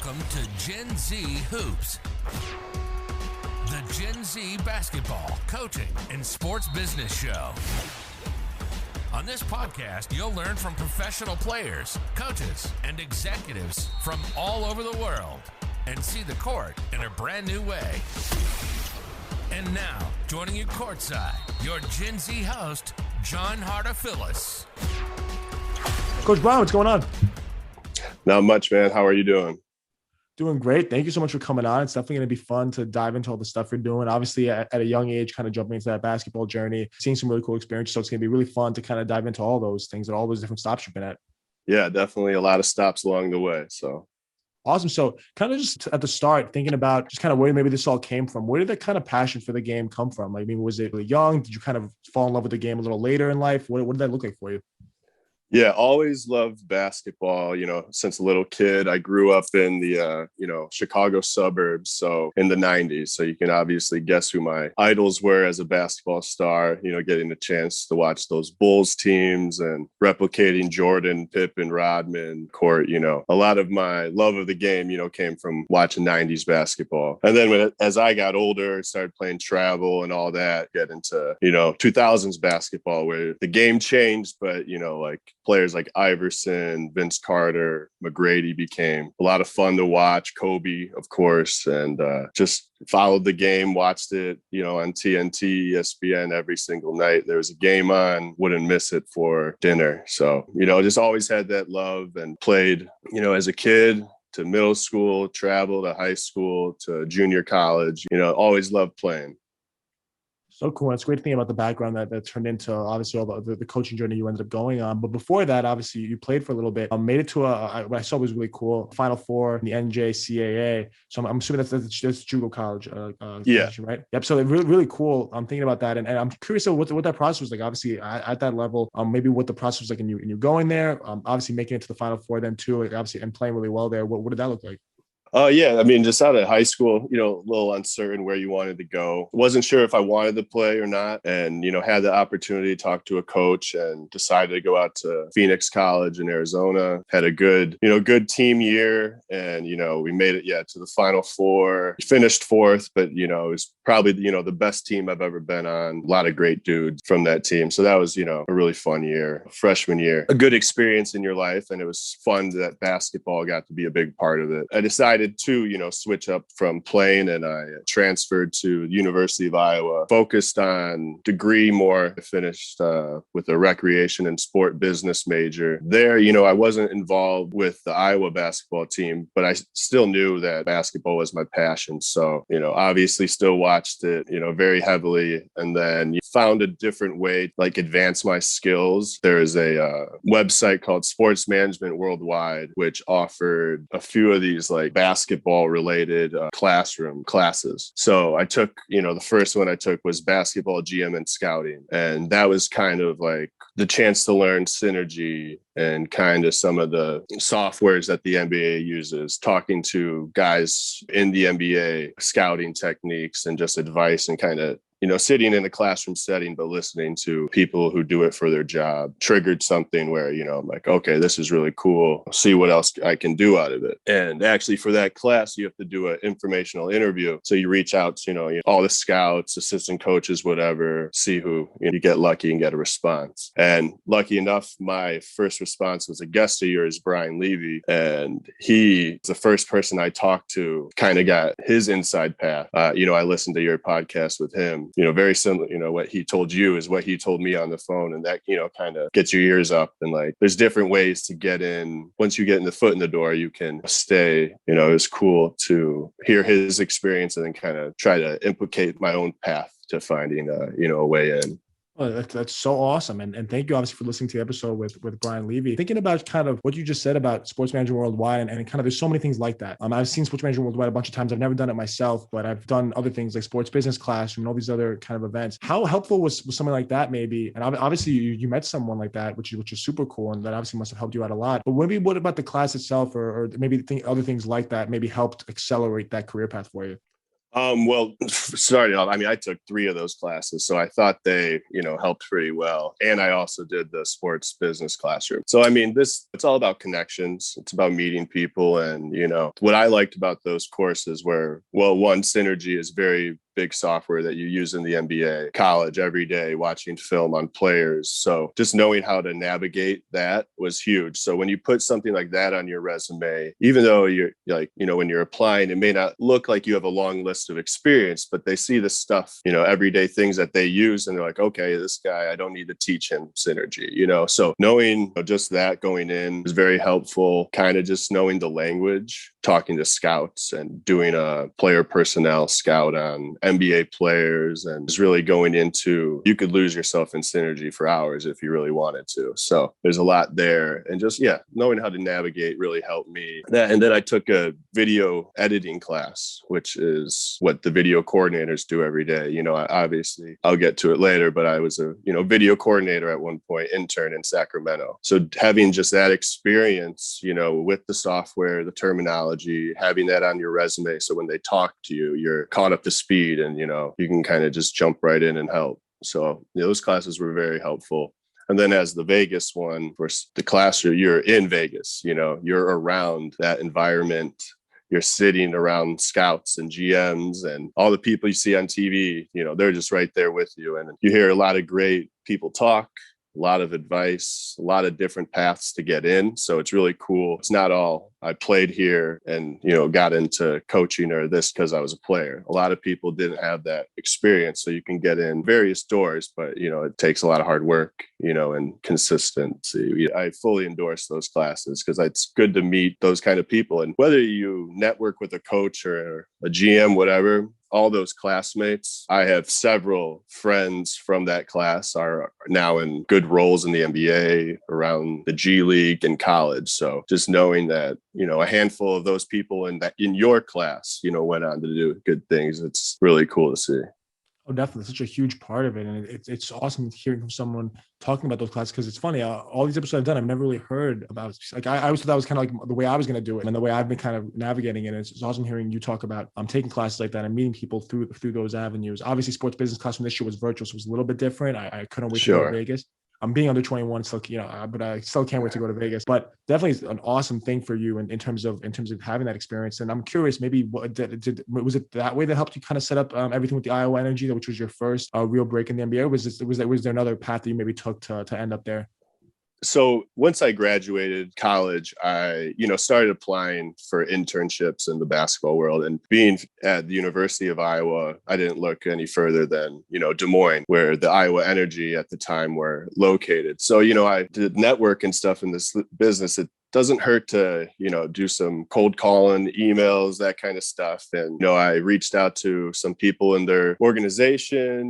Welcome to Gen Z Hoops, the Gen Z basketball, coaching, and sports business show. On this podcast, you'll learn from professional players, coaches, and executives from all over the world and see the court in a brand new way. And now, joining you courtside, your Gen Z host, John Hartofilis. Coach Brown, what's going on? Not much, man. How are you doing? Doing great. Thank you so much for coming on. It's definitely going to be fun to dive into all the stuff you're doing. Obviously, at a young age, kind of jumping into that basketball journey, seeing some really cool experiences. So it's going to be really fun to kind of dive into all those things and all those different stops you've been at. Yeah, definitely a lot of stops along the way. So awesome. So kind of just at the start, thinking about just kind of where maybe this all came from. Where did that kind of passion for the game come from? Like, I mean, was it really young? Did you kind of fall in love with the game a little later in life? What did that look like for you? yeah, always loved basketball, since a little kid. I grew up in the, Chicago suburbs. So in the 90s. So you can obviously guess who my idols were as a basketball star, getting the chance to watch those Bulls teams and replicating Jordan, Pippen, Rodman, court, a lot of my love of the game, came from watching 90s basketball. And then as I got older, started playing travel and all that, get into, 2000s basketball where the game changed, but, like players like Iverson, Vince Carter, McGrady became a lot of fun to watch. Kobe, of course, and just followed the game, watched it, on TNT, ESPN every single night. There was a game on, wouldn't miss it for dinner. So, just always had that love and played, as a kid to middle school, travel to high school to junior college, always loved playing. So cool. It's great to think about the background that turned into obviously all the coaching journey you ended up going on. But before that, obviously you played for a little bit, made it to what I saw was really cool, Final Four in the NJCAA. So I'm assuming that's JUCO college. Yeah. Right. Yep. So really, really cool. I'm thinking about that. And I'm curious what that process was like, obviously at that level, maybe what the process was like in you going there, obviously making it to the Final Four then too, like obviously, and playing really well there. What did that look like? Yeah, I mean, just out of high school, a little uncertain where you wanted to go. Wasn't sure if I wanted to play or not. And, had the opportunity to talk to a coach and decided to go out to Phoenix College in Arizona. Had a good team year. And, we made it, to the Final Four. Finished fourth, but, it was probably, the best team I've ever been on. A lot of great dudes from that team. So that was, a really fun year, freshman year. A good experience in your life. And it was fun that basketball got to be a big part of it. I decided to, switch up from playing, and I transferred to the University of Iowa, focused on degree more. I finished with a recreation and sport business major. There, I wasn't involved with the Iowa basketball team, but I still knew that basketball was my passion. So, obviously still watched it, very heavily, and then found a different way, like advance my skills. There is a website called Sports Management Worldwide, which offered a few of these like basketball related classroom classes. So I took, the first one I took was basketball GM and scouting. And that was kind of like the chance to learn synergy and kind of some of the softwares that the NBA uses, talking to guys in the NBA, scouting techniques and just advice, and kind of sitting in a classroom setting, but listening to people who do it for their job, triggered something where, I'm like, okay, this is really cool. See what else I can do out of it. And actually for that class, you have to do an informational interview. So you reach out to, all the scouts, assistant coaches, whatever, see who you get lucky and get a response. And lucky enough, my first response was a guest of yours, Brian Levy. And he was the first person I talked to, kind of got his inside path. I listened to your podcast with him. Very similar, what he told you is what he told me on the phone. And that, kind of gets your ears up. And like, there's different ways to get in. Once you get in the foot in the door, you can stay. It was cool to hear his experience and then kind of try to implicate my own path to finding, a way in. Oh, that's so awesome. And thank you obviously for listening to the episode with Brian Levy. Thinking about kind of what you just said about Sports Management Worldwide and kind of there's so many things like that. I've seen Sports Management Worldwide a bunch of times. I've never done it myself, but I've done other things like Sports Business Classroom and all these other kind of events. How helpful was something like that maybe? And obviously you met someone like that, which is super cool. And that obviously must have helped you out a lot. But maybe what about the class itself or maybe other things like that maybe helped accelerate that career path for you? Well, starting off, I mean, I took 3 of those classes, so I thought they, helped pretty well. And I also did the sports business classroom. So, I mean, it's all about connections. It's about meeting people. And, what I liked about those courses were, well, one, Synergy is very big software that you use in the NBA, college every day, watching film on players. So just knowing how to navigate that was huge. So when you put something like that on your resume, even though you're like, when you're applying, it may not look like you have a long list of experience, but they see the stuff, everyday things that they use. And they're like, okay, this guy, I don't need to teach him Synergy, so knowing just that going in is very helpful. Kind of just knowing the language, talking to scouts and doing a player personnel scout on NBA players, and just really going into, you could lose yourself in Synergy for hours if you really wanted to. So there's a lot there, and just, knowing how to navigate really helped me. And then I took a video editing class, which is what the video coordinators do every day. Obviously I'll get to it later, but I was a, video coordinator at one point, intern in Sacramento. So having just that experience, with the software, the terminology, having that on your resume. So when they talk to you, you're caught up to speed, and, you can kind of just jump right in and help. So those classes were very helpful. And then as the Vegas one, for the classroom, you're in Vegas, you're around that environment. You're sitting around scouts and GMs and all the people you see on TV, they're just right there with you. And you hear a lot of great people talk, a lot of advice, a lot of different paths to get in. So it's really cool. It's not all I played here and, got into coaching or this because I was a player. A lot of people didn't have that experience. So you can get in various doors, but, it takes a lot of hard work, and consistency. I fully endorse those classes because it's good to meet those kind of people. And whether you network with a coach or a GM, whatever, all those classmates, I have several friends from that class are now in good roles in the NBA, around the G League, and college. So just knowing that, a handful of those people in your class, went on to do good things. It's really cool to see. Oh, definitely. Such a huge part of it. And it's awesome hearing from someone talking about those classes, because it's funny. All these episodes I've done, I've never really heard about, like, I always thought that was kind of like the way I was going to do it and the way I've been kind of navigating it. It's awesome hearing you talk about taking classes like that and meeting people through those avenues. Obviously, sports business classroom this year was virtual, so it was a little bit different. I couldn't wait to go to Vegas. I'm being under 21, so but I still can't wait to go to Vegas. But definitely an awesome thing for you in terms of having that experience. And I'm curious, maybe was it that way that helped you kind of set up everything with the Iowa Energy, which was your first real break in the NBA? Or was there another path that you maybe took to end up there? So once I graduated college, I, started applying for internships in the basketball world. And being at the University of Iowa, I didn't look any further than, Des Moines, where the Iowa Energy at the time were located. So, I did network and stuff in this business. It doesn't hurt to, do some cold calling, emails, that kind of stuff. And, I reached out to some people in their organization,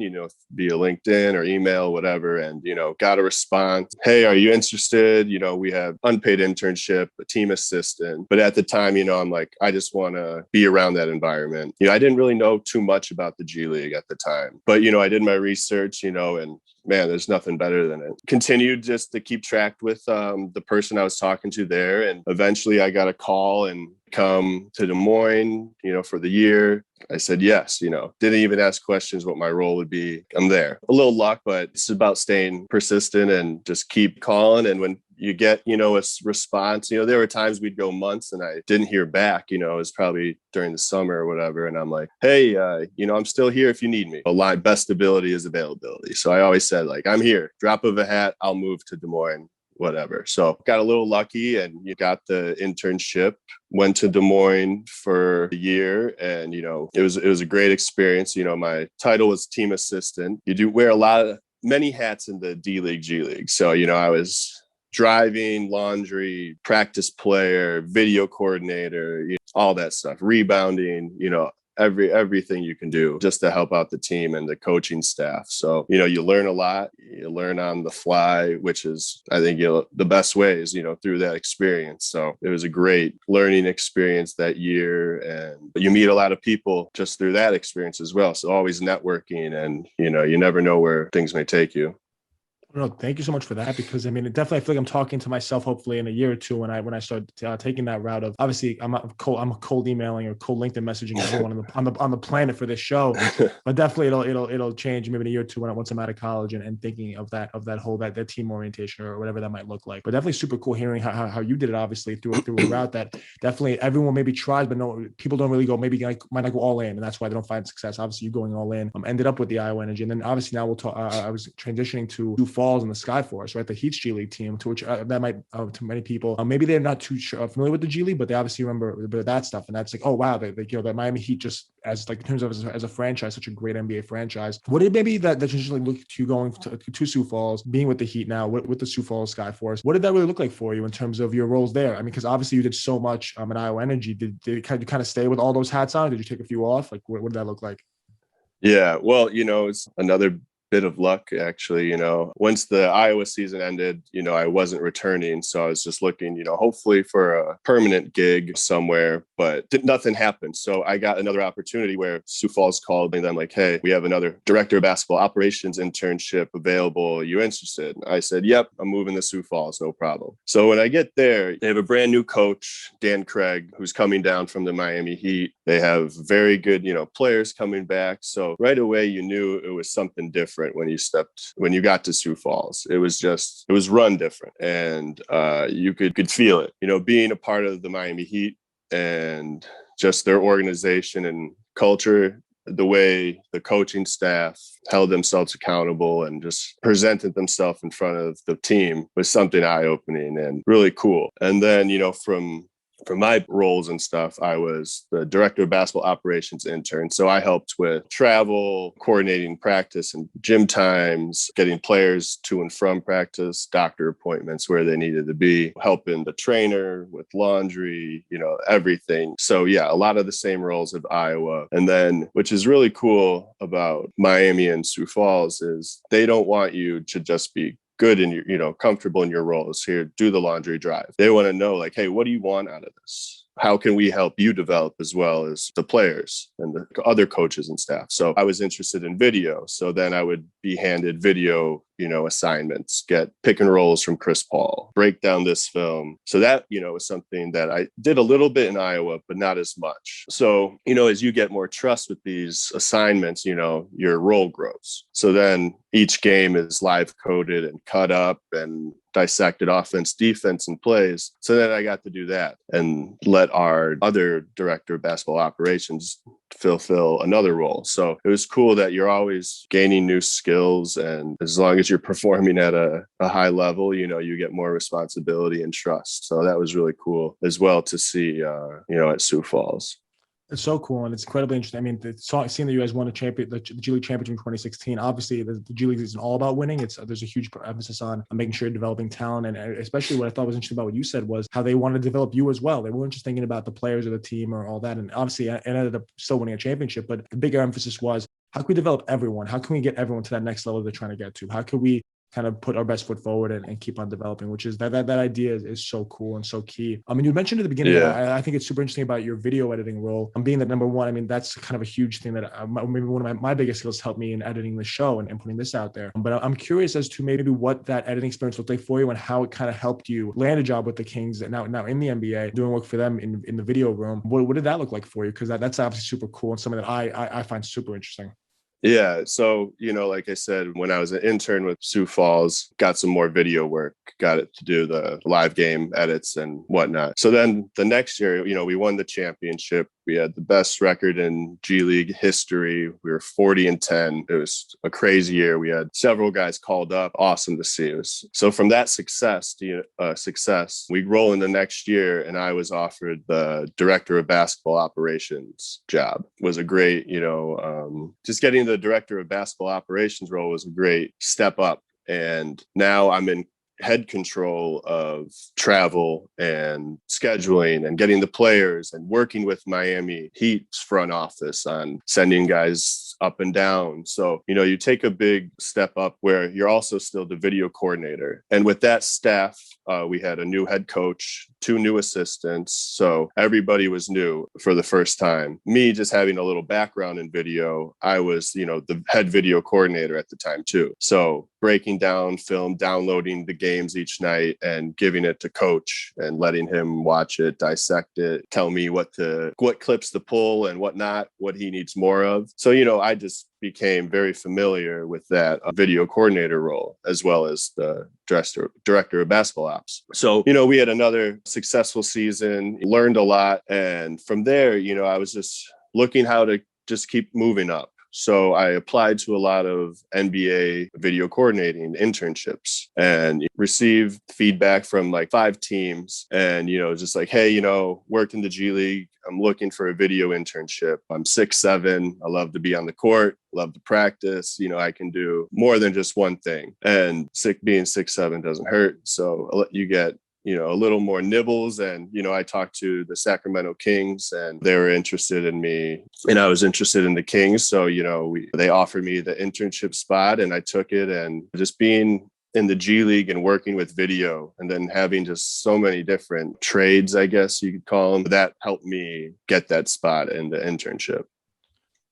via LinkedIn or email, whatever, and, got a response. Hey, are you interested? We have unpaid internship, a team assistant. But at the time, I'm like, I just want to be around that environment. I didn't really know too much about the G League at the time, but, I did my research, and man, there's nothing better than it. Continued just to keep track with the person I was talking to there. And eventually I got a call and come to Des Moines, for the year. I said yes, didn't even ask questions what my role would be. I'm there. A little luck, but it's about staying persistent and just keep calling. And when you get, a response, there were times we'd go months and I didn't hear back, it was probably during the summer or whatever. And I'm like, hey, I'm still here if you need me. Best ability is availability. So I always said, like, I'm here, drop of a hat, I'll move to Des Moines, whatever. So got a little lucky and you got the internship, went to Des Moines for a year. And, it was a great experience. My title was team assistant. You do wear many hats in the D League, G League. So, I was driving, laundry, practice player, video coordinator, all that stuff, rebounding, everything you can do just to help out the team and the coaching staff. So, you learn a lot, you learn on the fly, which is, I think, the best ways, through that experience. So it was a great learning experience that year. And you meet a lot of people just through that experience as well. So always networking and, you never know where things may take you. No, thank you so much for that, because I mean, it definitely, I feel like I'm talking to myself hopefully in a year or two when I start taking that route of, obviously I'm cold emailing or cold LinkedIn messaging everyone on the planet for this show, but definitely it'll change maybe in a year or two once I'm out of college and thinking of that whole that team orientation or whatever that might look like. But definitely super cool hearing how you did it, obviously through a route that definitely everyone maybe tries, but no, people don't really go, maybe like, might not go all in, and that's why they don't find success. Obviously you going all in ended up with the Iowa Energy, and then obviously now we'll talk. I was transitioning to Sioux Falls in the Skyforce, right? The Heat's G League team, to which that might to many people maybe they're not too familiar with the G League, but they obviously remember a bit of that stuff, and that's like, oh wow, they that Miami Heat, just as like in terms of as a franchise, such a great NBA franchise. What did maybe that traditionally look to you going to Sioux Falls, being with the Heat now with the Sioux Falls Skyforce? What did that really look like for you in terms of your roles there? I mean, because obviously you did so much at Iowa Energy. Did you kind of stay with all those hats on? Did you take a few off? Like, what did that look like? Yeah, well, it's another bit of luck, actually. Once the Iowa season ended, I wasn't returning. So I was just looking, hopefully for a permanent gig somewhere, but nothing happened. So I got another opportunity where Sioux Falls called me. Then like, hey, we have another director of basketball operations internship available. Are you interested? I said, yep, I'm moving to Sioux Falls. No problem. So when I get there, they have a brand new coach, Dan Craig, who's coming down from the Miami Heat. They have very good, players coming back. So right away, you knew it was something different when you got to Sioux Falls. It was run different, and you could feel it, being a part of the Miami Heat and just their organization and culture, the way the coaching staff held themselves accountable and just presented themselves in front of the team was something eye-opening and really cool. And then, from my roles and stuff, I was the director of basketball operations intern. So I helped with travel, coordinating practice and gym times, getting players to and from practice, doctor appointments where they needed to be, helping the trainer with laundry, everything. So yeah, a lot of the same roles of Iowa. And then, which is really cool about Miami and Sioux Falls, is they don't want you to just be good in your, comfortable in your roles. Here, do the laundry drive. They want to know, like, hey, what do you want out of this? How can we help you develop as well as the players and the other coaches and staff? So I was interested in video. So then I would be handed video, assignments, get pick and rolls from Chris Paul, break down this film. So that, was something that I did a little bit in Iowa, but not as much. So, as you get more trust with these assignments, your role grows. So then each game is live coded and cut up and dissected, offense, defense, and plays. So then I got to do that and let our other director of basketball operations fulfill another role. So it was cool that you're always gaining new skills. And as long as you're performing at a high level, you get more responsibility and trust. So that was really cool as well to see, at Sioux Falls. It's so cool, and it's incredibly interesting. I mean, seeing that you guys won the G League championship in 2016. Obviously, the G League isn't all about winning. There's a huge emphasis on making sure you're developing talent, and especially what I thought was interesting about what you said was how they wanted to develop you as well. They weren't just thinking about the players or the team or all that. And obviously, it ended up still winning a championship. But the bigger emphasis was, how can we develop everyone? How can we get everyone to that next level they're trying to get to? How can we kind of put our best foot forward and keep on developing, which is that idea is so cool and so key. I mean, you mentioned at the beginning, I think it's super interesting about your video editing role. Being that number one, I mean, that's kind of a huge thing that maybe one of my biggest skills helped me in editing the show and putting this out there. But I'm curious as to maybe what that editing experience looked like for you and how it kind of helped you land a job with the Kings and now in the NBA, doing work for them in the video room. What did that look like for you? Because that's obviously super cool and something that I find super interesting. Yeah. So, like I said, when I was an intern with Sioux Falls, got some more video work, got it to do the live game edits and whatnot. So then the next year, we won the championship. We had the best record in G League history. We were 40-10. It was a crazy year. We had several guys called up. Awesome to see us. So from that success to success, we roll in the next year, and I was offered the director of basketball operations job. It was a great, just getting the director of basketball operations role was a great step up. And now I'm in head control of travel and scheduling and getting the players and working with Miami Heat's front office on sending guys up and down. So, you take a big step up where you're also still the video coordinator. And with that staff We had a new head coach, 2 new assistants. So everybody was new for the first time. Me just having a little background in video, I was, the head video coordinator at the time too. So breaking down film, downloading the games each night and giving it to coach and letting him watch it, dissect it, tell me what clips to pull and what not, what he needs more of. So, I just became very familiar with that video coordinator role, as well as the director of basketball ops. So, we had another successful season, learned a lot. And from there, I was just looking how to just keep moving up. So I applied to a lot of NBA video coordinating internships and received feedback from like 5 teams and, just like, hey, worked in the G League. I'm looking for a video internship. I'm 6'7". I love to be on the court, love to practice. I can do more than just one thing. And being 6'7" doesn't hurt. So you get a little more nibbles. And, I talked to the Sacramento Kings and they were interested in me and I was interested in the Kings. So, they offered me the internship spot and I took it, and just being in the G League and working with video and then having just so many different trades, I guess you could call them, that helped me get that spot in the internship.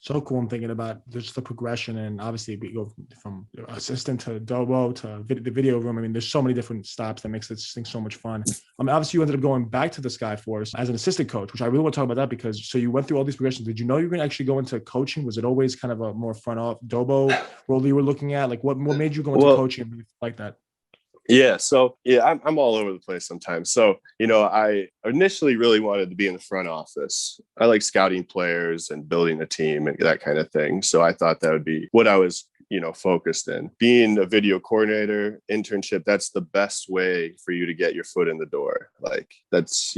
So cool. I'm thinking about just the progression, and obviously we go from assistant to Dobo to the video room. I mean, there's so many different stops that makes this thing so much fun. Obviously you ended up going back to the Skyforce as an assistant coach, which I really want to talk about that because so you went through all these progressions. Did you know you were going to actually go into coaching? Was it always kind of a more front off Dobo role you were looking at? Like what made you go into coaching like that? Yeah. So I'm all over the place sometimes. So, I initially really wanted to be in the front office. I like scouting players and building a team and that kind of thing. So I thought that would be what I was, focused in. Being a video coordinator internship, that's the best way for you to get your foot in the door. Like that's,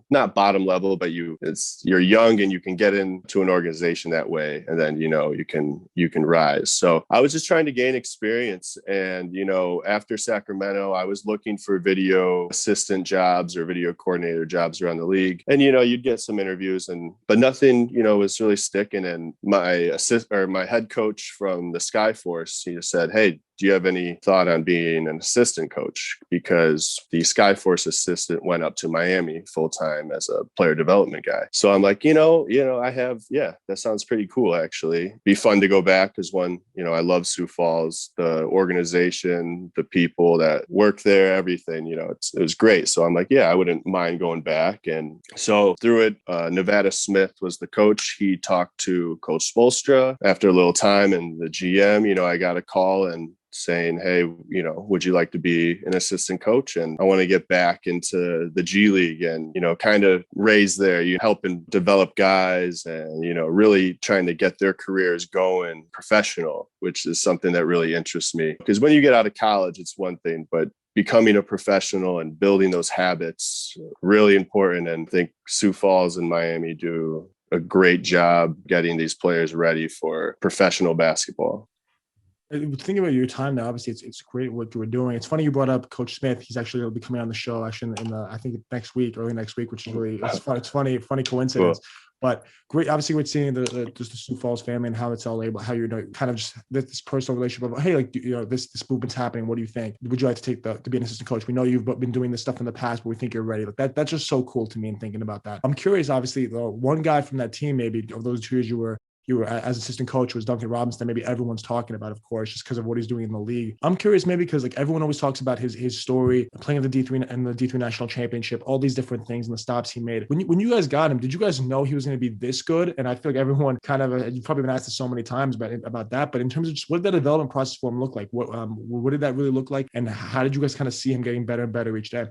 not bottom level, but you're young and you can get into an organization that way. And then, you can rise. So I was just trying to gain experience. And, after Sacramento, I was looking for video assistant jobs or video coordinator jobs around the league. And, you'd get some interviews but nothing, was really sticking. And my head coach from the Skyforce, he just said, hey, do you have any thought on being an assistant coach? Because the Skyforce assistant went up to Miami full time as a player development guy. So I'm like, I have, that sounds pretty cool, actually. Be fun to go back because I love Sioux Falls, the organization, the people that work there, everything, it was great. So I'm like, I wouldn't mind going back. And so through it, Nevada Smith was the coach. He talked to Coach Spolstra after a little time, and the GM, I got a call and saying, hey, would you like to be an assistant coach? And I want to get back into the G League and, kind of raise there, helping develop guys and, really trying to get their careers going professional, which is something that really interests me. Because when you get out of college, it's one thing, but becoming a professional and building those habits, really important. And I think Sioux Falls and Miami do a great job getting these players ready for professional basketball. Thinking about your time now, obviously it's great what you were doing. It's funny you brought up Coach Smith. He's actually going to be coming on the show actually in I think early next week, which is really it's fun. It's funny coincidence. Cool. But great, obviously, we're seeing the Sioux Falls family and how it's all able, how you're kind of just this personal relationship of, hey, like, this movement's happening. What do you think? Would you like to to be an assistant coach? We know you've been doing this stuff in the past, but we think you're ready. Like that's just so cool to me and thinking about that. I'm curious, obviously, one guy from that team, maybe of those 2 years you were as assistant coach was Duncan Robinson. Maybe everyone's talking about, of course, just because of what he's doing in the league. I'm curious, maybe because like everyone always talks about his story, playing at the D3 and the D3 national championship, all these different things and the stops he made. When you guys got him, did you guys know he was going to be this good? And I feel like everyone kind of, you've probably been asked this so many times about that, but in terms of just what did that development process for him look like? What did that really look like? And how did you guys kind of see him getting better and better each day?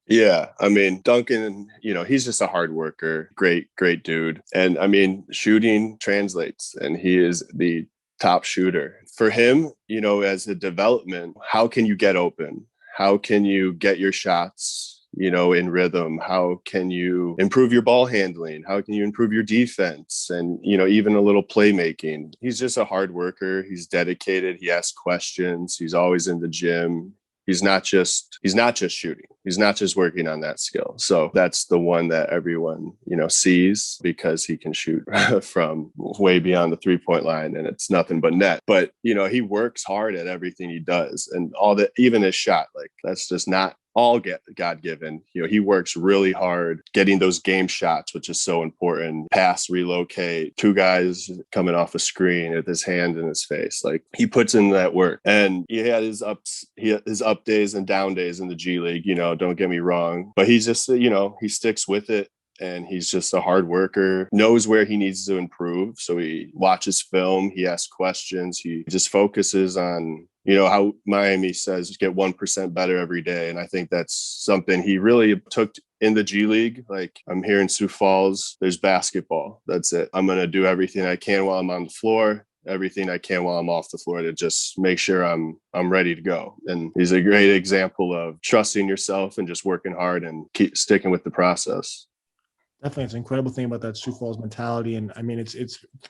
Yeah, I mean, Duncan, he's just a hard worker, great dude. And I mean, shooting translates, and he is the top shooter. For him, as a development, how can you get open? How can you get your shots, in rhythm? How can you improve your ball handling? How can you improve your defense? And, even a little playmaking. He's just a hard worker. He's dedicated. He asks questions. He's always in the gym. He's not just shooting. He's not just working on that skill. So that's the one that everyone, sees because he can shoot from way beyond the 3-point line and it's nothing but net. But, he works hard at everything he does, and even his shot, like that's just not all God-given. He works really hard getting those game shots, which is so important. Pass, relocate, 2 guys coming off a screen with his hand in his face. Like, he puts in that work. And he had his up days and down days in the G League, don't get me wrong. But he's just, he sticks with it. And he's just a hard worker, knows where he needs to improve. So he watches film, he asks questions, he just focuses on, how Miami says, get 1% better every day. And I think that's something he really took in the G League. Like, I'm here in Sioux Falls, there's basketball. That's it. I'm going to do everything I can while I'm on the floor, everything I can while I'm off the floor to just make sure I'm ready to go. And he's a great example of trusting yourself and just working hard and keep sticking with the process. Definitely, it's an incredible thing about that Sioux Falls mentality, and I mean, it's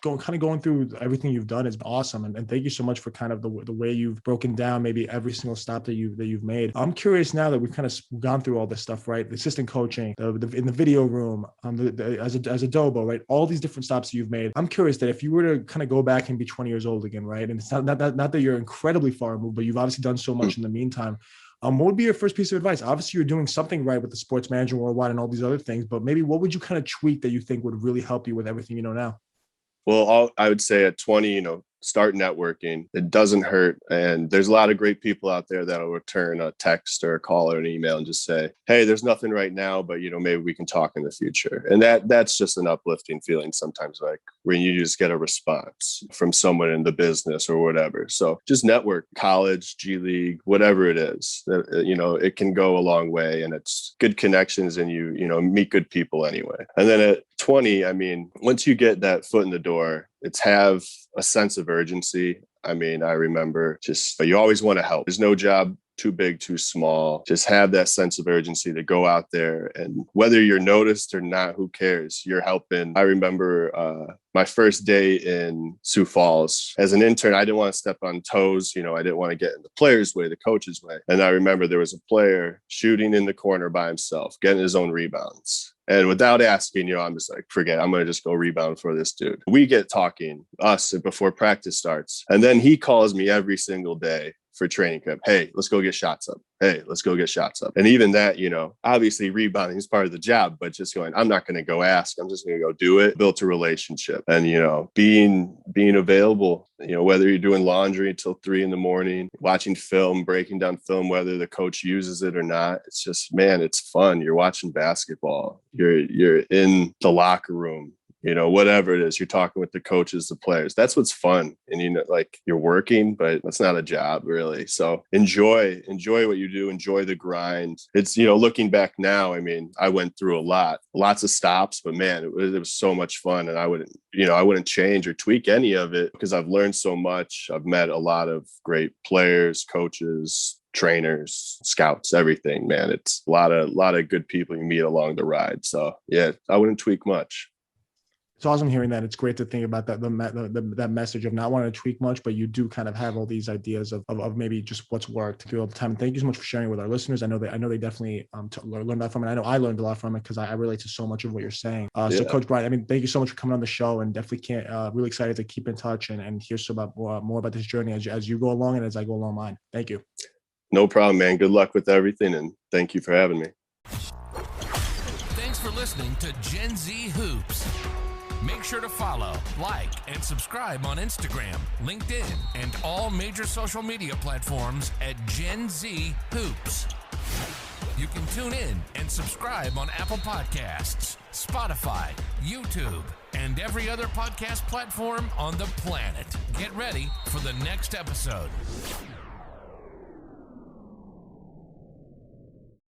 going through everything you've done is awesome, and thank you so much for kind of the way you've broken down maybe every single stop that you've made. I'm curious now that we've kind of gone through all this stuff, right? The assistant coaching, in the video room, as a dobo, right? All these different stops that you've made. I'm curious that if you were to kind of go back and be 20 years old again, right? And it's not that you're incredibly far removed, but you've obviously done so much in the meantime. What would be your first piece of advice? Obviously, you're doing something right with the Sports Management Worldwide and all these other things, but maybe what would you kind of tweak that you think would really help you with everything you know now? Well, I would say at 20, start networking. It doesn't hurt. And there's a lot of great people out there that'll return a text or a call or an email and just say, hey, there's nothing right now, but maybe we can talk in the future. And that's just an uplifting feeling sometimes, like when you just get a response from someone in the business or whatever. So just network, college, G League, whatever it is, it can go a long way, and it's good connections, and you meet good people anyway. And then at 20, I mean, once you get that foot in the door, it's have a sense of urgency. I mean, I remember you always want to help. There's no job too big, too small. Just have that sense of urgency to go out there, and whether you're noticed or not, who cares? You're helping. I remember my first day in Sioux Falls as an intern, I didn't want to step on toes. I didn't want to get in the player's way, the coach's way. And I remember there was a player shooting in the corner by himself, getting his own rebounds. And without asking, I'm just like, forget it. I'm going to just go rebound for this dude. We get talking, us, before practice starts. And then he calls me every single day for training camp. Hey, let's go get shots up. Hey, let's go get shots up. And even that, obviously rebounding is part of the job, but just going, I'm not going to go ask. I'm just going to go do it. Built a relationship. And, being available, whether you're doing laundry until 3 a.m, watching film, breaking down film, whether the coach uses it or not. It's just, man, it's fun. You're watching basketball. You're in the locker room. Whatever it is, you're talking with the coaches, the players. That's what's fun. And, like, you're working, but that's not a job really. So enjoy what you do. Enjoy the grind. It's, looking back now, I mean, I went through lots of stops, but man, it was so much fun. And I wouldn't change or tweak any of it because I've learned so much. I've met a lot of great players, coaches, trainers, scouts, everything, man. It's a lot of good people you meet along the ride. So yeah, I wouldn't tweak much. It's awesome hearing that. It's great to think about that that message of not wanting to tweak much, but you do kind of have all these ideas of maybe just what's worked through all the time. And thank you so much for sharing with our listeners. I know they definitely learned that from it. I know I learned a lot from it because I relate to so much of what you're saying. So Coach Brian, I mean, thank you so much for coming on the show, and definitely really excited to keep in touch and hear more about this journey as you go along and as I go along mine. Thank you. No problem, man. Good luck with everything, and thank you for having me. Thanks for listening to Gen Z Hoops. Make sure to follow, like, and subscribe on Instagram, LinkedIn, and all major social media platforms at Gen Z Hoops. You can tune in and subscribe on Apple Podcasts, Spotify, YouTube, and every other podcast platform on the planet. Get ready for the next episode.